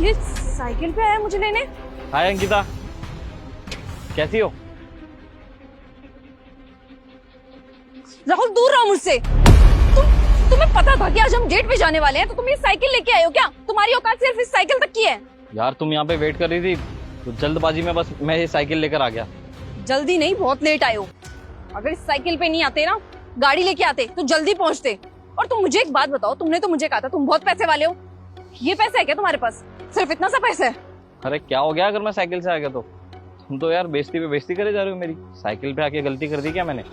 ये साइकिल पे आया मुझे लेने। हाय अंकिता, कैसी हो? राहुल दूर रहो मुझसे। तुम्हें पता था कि आज हम डेट पे जाने वाले हैं, तो तुम ये साइकिल लेके आए हो क्या? तुम्हारी औकात सिर्फ इस साइकिल तक की है। यार तुम यहाँ पे वेट कर रही थी तो जल्दबाजी में बस मैं ये साइकिल लेकर आ गया। जल्दी नहीं, बहुत लेट आए हो। अगर इस साइकिल पे नहीं आते ना, गाड़ी लेके आते तो जल्दी पहुंचते। और तुम मुझे एक बात बताओ, तुमने तो मुझे कहा था तुम बहुत पैसे वाले हो। ये पैसा है क्या तुम्हारे पास? सिर्फ इतना सा पैसा है? अरे क्या हो गया अगर मैं साइकिल से आ गया तो? तुम तो यार बेइज्जती पे बेइज्जती करे जा रहे हो मेरी। साइकिल पे आके गलती कर दी क्या मैंने?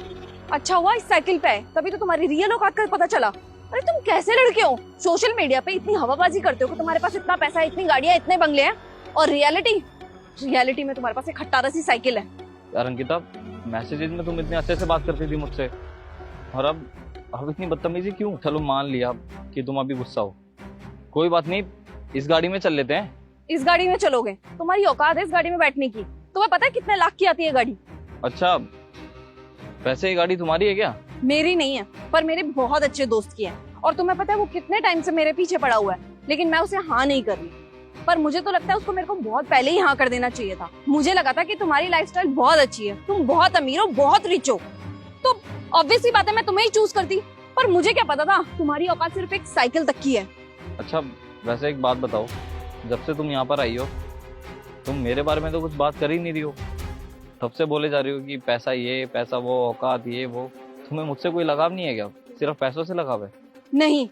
अच्छा हुआ इस साइकिल पे आए, तभी तो तुम्हारी रियल औकात का पता चला। अरे तुम कैसे लड़के हो? सोशल मीडिया पे इतनी हवाबाजी करते हो कि तुम्हारे पास इतना पैसा है, इतनी गाड़ियां, इतने बंगले हैं, और रियलिटी में तुम्हारे पास एक खट्टारा सी साइकिल है। यार अंकिता, मैसेजेस में तुम इतने अच्छे से बात करती थी मुझसे, और अब इतनी बदतमीजी क्यों? चलो मान लिया कि तुम अभी गुस्सा हो, कोई बात नहीं, इस गाड़ी में चल लेते हैं। इस गाड़ी में चलोगे? तुम्हारी औकात है इस गाड़ी में बैठने की? तुम्हें पता है कितने लाख की आती है गाड़ी? अच्छा, वैसे ये गाड़ी तुम्हारी है क्या? मेरी नहीं है, पर मेरे बहुत अच्छे दोस्त की है। और तुम्हें पता है वो कितने टाइम से मेरे पीछे पड़ा हुआ है, लेकिन मैं उसे हाँ नहीं कर रही। पर मुझे तो लगता है उसको मेरे को बहुत पहले ही हाँ कर देना चाहिए था। मुझे लगा था कि तुम्हारी लाइफस्टाइल बहुत अच्छी है, तुम बहुत अमीर हो, बहुत रिच हो, तो ऑब्वियस सी बात है मैं तुम्हें ही चूज करती। पर मुझे क्या पता था तुम्हारी औकात सिर्फ एक साइकिल तक की है। अच्छा वैसे एक बात बताओ, जब से तुम यहाँ पर आई हो तुम मेरे बारे में तो कुछ बात कर ही नहीं रही हो। तब से बोले जा रही हो कि पैसा ये, पैसा वो, औकात ये वो। तुम्हें मुझसे कोई लगाव नहीं है क्या? सिर्फ पैसों से लगाव है? नहीं,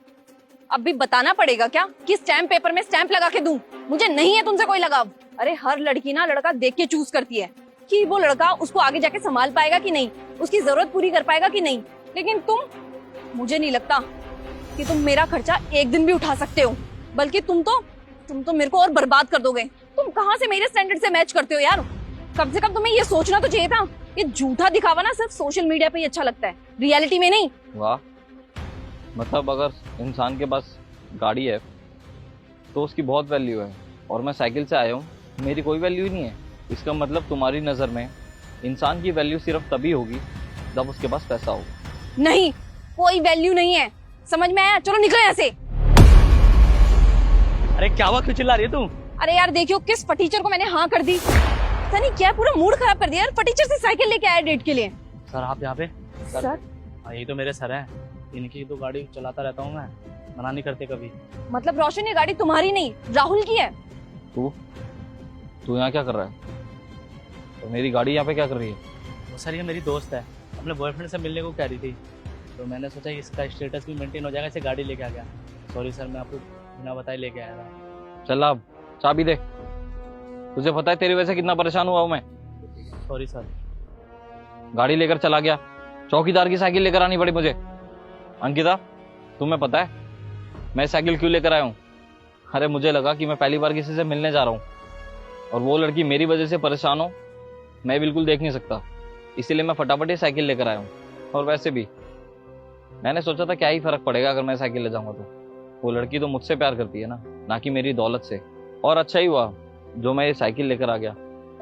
अब भी बताना पड़ेगा क्या कि स्टैम्प पेपर में स्टैम्प लगा के दूं? मुझे नहीं है तुमसे कोई लगाव। अरे हर लड़की ना लड़का देख के चूज करती है कि वो लड़का उसको आगे जाके संभाल पाएगा कि नहीं, उसकी जरूरत पूरी कर पाएगा कि नहीं। लेकिन मुझे नहीं लगता कि तुम मेरा खर्चा एक दिन भी उठा सकते हो, बल्कि तुम तो मेरे को और बर्बाद कर दोगे। तुम कहाँ से मेरे स्टैंडर्ड से मैच करते हो यार? कम से कम तुम्हें ये सोचना तो चाहिए था, ये झूठा दिखावा ना सिर्फ सोशल मीडिया पे ही अच्छा लगता है, रियलिटी में नहीं। वाह, मतलब अगर इंसान के पास गाड़ी है तो उसकी बहुत वैल्यू है, और मैं साइकिल से आया हूँ, मेरी कोई वैल्यू ही नहीं है। इसका मतलब तुम्हारी नज़र में इंसान की वैल्यू सिर्फ तभी होगी जब उसके पास पैसा होगा। नहीं, कोई वैल्यू नहीं है, समझ में आया? चलो निकलो यहाँ से। अरे क्या हुआ, क्यों चिल्ला रही है तू? अरे यार देखियो किस फटीचर को मैंने हाँ कर दी। पता नहीं क्या पूरा मूड खराब कर दिया यार। फटीचर से साइकिल लेके आया डेट के लिए। सर आप यहाँ पे? सर हाँ यही तो मेरे सर हैं, इनकी तो गाड़ी चलाता रहता हूँ मैं, मना नहीं करते कभी। मतलब रोशन ये गाड़ी तुम्हारी नहीं राहुल की है? तू यहाँ क्या कर रहा है? तो मेरी गाड़ी यहाँ पे क्या कर रही है? तो सर ये मेरी दोस्त है, अपने बॉयफ्रेंड से मिलने को कह रही थी, तो मैंने सोचा इसका स्टेटस भी मेंटेन हो जाएगा, इसे गाड़ी लेके आ गया। सॉरी सर, मैं आपको बिना बताए लेके आया था। चल अब चाबी दे, तुझे पता है तेरी वजह से कितना परेशान हुआ हूँ मैं। Sorry sir. गाड़ी लेकर चला गया, चौकीदार की साइकिल लेकर आनी पड़ी मुझे। अंकिता, तुम्हें पता है मैं साइकिल क्यों लेकर आया हूँ? अरे मुझे लगा कि मैं पहली बार किसी से मिलने जा रहा हूँ और वो लड़की मेरी वजह से परेशान हो, मैं बिल्कुल देख नहीं सकता, इसीलिए मैं फटाफट ही साइकिल लेकर आया हूँ। और वैसे भी मैंने सोचा था क्या ही फर्क पड़ेगा अगर मैं साइकिल ले जाऊंगा, तो वो लड़की तो मुझसे प्यार करती है ना कि मेरी दौलत से। और अच्छा ही हुआ जो मैं ये साइकिल लेकर आ गया,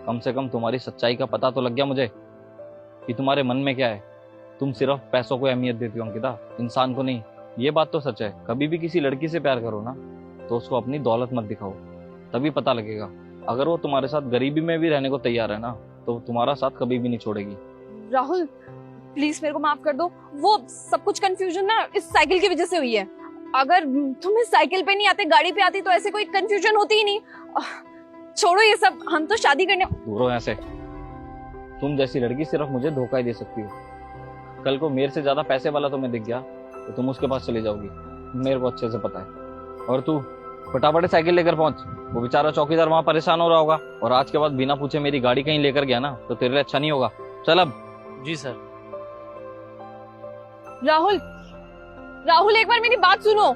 कम से कम तुम्हारी सच्चाई का पता तो लग गया मुझे कि तुम्हारे मन में क्या है। तुम सिर्फ पैसों को अहमियत देती हो अंकिता, इंसान को नहीं। ये बात तो सच है, कभी भी किसी लड़की से प्यार करो ना तो उसको अपनी दौलत मत दिखाओ, तभी पता लगेगा। अगर वो तुम्हारे साथ गरीबी में भी रहने को तैयार है ना तो तुम्हारा साथ कभी भी नहीं छोड़ेगी। राहुल प्लीज मेरे को माफ कर दो, वो सब कुछ कंफ्यूजन ना इस साइकिल की वजह से हुई है। अगर तुम इस साइकिल पे नहीं आते, गाड़ी पे आती, तो ऐसे कोई कंफ्यूजन होती ही नहीं। छोड़ो ये सब, हम तो शादी करने। दूर हो ऐसे, तुम जैसी लड़की सिर्फ मुझे धोखा ही दे सकती हो। कल को मेरे से ज्यादा पैसे वाला तुम्हें दिख गया तो तुम उसके पास चली जाओगी, मेरे को अच्छे से पता है। और तू फटाफट साइकिल लेकर पहुंच, वो बेचारा चौकीदार वहां परेशान हो रहा होगा, और आज के बाद बिना पूछे मेरी गाड़ी कहीं लेकर गया ना तो तेरे लिए अच्छा नहीं होगा। चल अब। जी सर। राहुल एक बार मेरी बात सुनो।